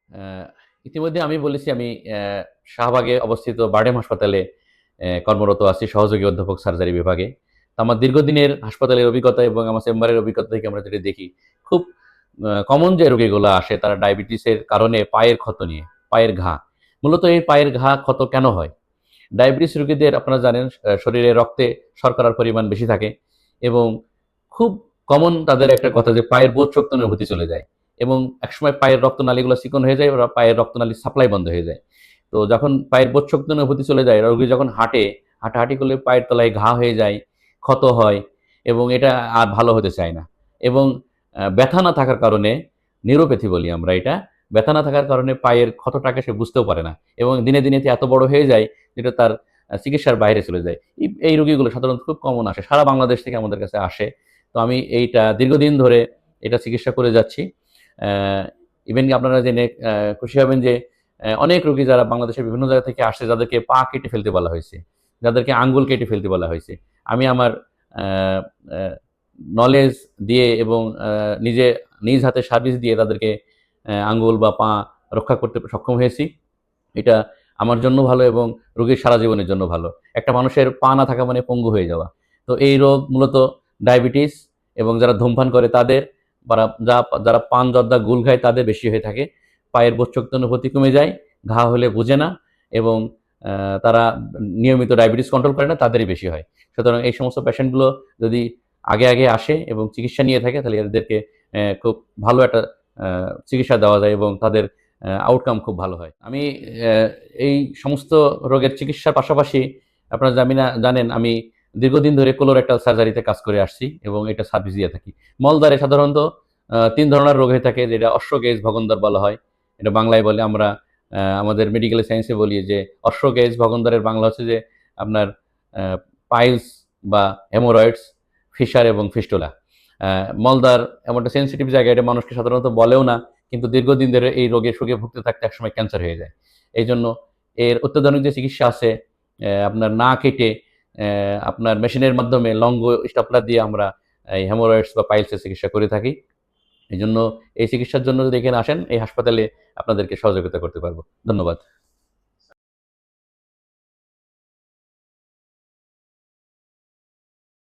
আ ইতিমধ্যে আমি বলেছি আমি শাহবাগে অবস্থিত বারডেম হাসপাতালে কর্মরত আছি সহযোগী অধ্যাপক সার্জারি বিভাগে। তো আমার দীর্ঘদিনের হাসপাতালের অভিজ্ঞতা এবং আমার চেম্বারের অভিজ্ঞতা থেকে আমরা যেটা দেখি, খুব কমন যে রোগীগুলো আসে তারা ডায়াবেটিসের কারণে পায়ের ক্ষত নিয়ে, পায়ের ঘা। মূলত এই পায়ের ঘা, ক্ষত কেন হয়? ডায়াবেটিস রোগীদের আপনারা জানেন শরীরে রক্তে শর্করার পরিমাণ বেশি থাকে এবং খুব কমন তাদের একটা কথা যে পায়ের বোধশক্তি অনুভূতি চলে যায় এবং একসময় পায়ের রক্তনালীগুলো চিকন হয়ে যায়, ওরা পায়ের রক্তনালীর সাপ্লাই বন্ধ হয়ে যায়। তো যখন পায়ের বোধশক্তি অনুভূতি চলে যায়, রোগী যখন হাঁটে, হাঁটাহাঁটি করলে পায়ের তলায় ঘা হয়ে যায়, ক্ষত হয় এবং এটা আর ভালো হতে চায় না। এবং ব্যথা না থাকার কারণে, নিউরোপ্যাথি বলি আমরা এটা, ব্যথা না থাকার কারণে পায়ের ক্ষতটাকে সে বুঝতেও পারে না এবং দিনে, দিনে এত বড় হয়ে যায় যেটা তার চিকিৎসার বাইরে চলে যায়। এই রোগীগুলো সাধারণত খুব কমন আসে। সারা বাংলাদেশ থেকে আমাদের কাছে আসে। তো আমি এইটা দীর্ঘদিন ধরে এটা চিকিৎসা করে যাচ্ছি। অ্যা ইভেন আপনারা জেনে খুশি হবেন যে অনেক রোগী যারা বাংলাদেশের বিভিন্ন জায়গা থেকে আসছে, যাদেরকে পা কেটে ফেলতে বলা হয়েছে, যাদেরকে আঙ্গুল কেটে ফেলতে বলা হয়েছে। আমি আমার অ্যা অ্যা নলেজ দিয়ে এবং নিজে নিজ হাতে সার্ভিস দিয়ে তাদেরকে আঙ্গুল বা পা রক্ষা করতে সক্ষম হয়েছি। এটা আমার জন্য ভালো এবং রোগীর সারা জীবনের জন্য ভালো। একটা মানুষের পা না থাকা মানে পঙ্গু হয়ে যাওয়া। তো এই রোগ মূলত ডায়াবেটিস এবং যারা ধূমপান করে তাদের, যারা পান জর্দা গুল খায় তাদের বেশি হয়ে থাকে। পায়ের বোধশক্তি অনুভূতি কমে যায়, ঘা হলে বুঝে না এবং তারা নিয়মিত ডায়াবেটিস কন্ট্রোল করে না, তাদেরই বেশি হয়। সুতরাং এই সমস্ত পেশেন্টগুলো যদি আগে আসে এবং চিকিৎসা নিয়ে থাকে তাহলে এদেরকে খুব ভালো একটা চিকিৎসা দেওয়া যায় এবং তাদের আউটকাম খুব ভালো হয়। আমি অ্যা এই সমস্ত রোগের চিকিৎসার পাশাপাশি আপনারা জানেন আমি দীর্ঘদিন ধরে কোলোরেক্টাল সার্জারিতে কাজ করে আসছি এবং এটা সার্ভিস দিয়ে থাকি। মলদ্বারে সাধারণত ৩ ধরনের রোগ হয়ে থাকে, যেটা অশ্ব-গেজ ভগন্দর বলা হয়। এটা বাংলায় বলে, আমরা আমাদের মেডিকেল সায়েন্সে বলি যে অশ্ব-গেজ ভগন্দরের বাংলা হচ্ছে যে আপনার অ্যা পাইলস বা হেমোরয়েডস, ফিশার এবং ফিস্টুলা। অ্যা মলদ্বার এমন একটা সেনসিটিভ জায়গা, এটা মানুষকে সাধারণত বলেও না। কিন্তু দীর্ঘদিন ধরে এই রোগে ভুগতে থাকতে একসময় ক্যান্সার হয়ে যায়। এইজন্য এর অত্যাধুনিক যে চিকিৎসা আছে, আপনার না কেটে আপনার মেশিনের মাধ্যমে লঙ্গ স্টাপলার দিয়ে আমরা এই হেমোরয়েডস বা পাইলসের চিকিৎসা করে থাকি। এজন্য এই চিকিৎসার জন্য যদি এখানে আসেন, এই হাসপাতালে আপনাদেরকে সহযোগিতা করতে পারব। ধন্যবাদ।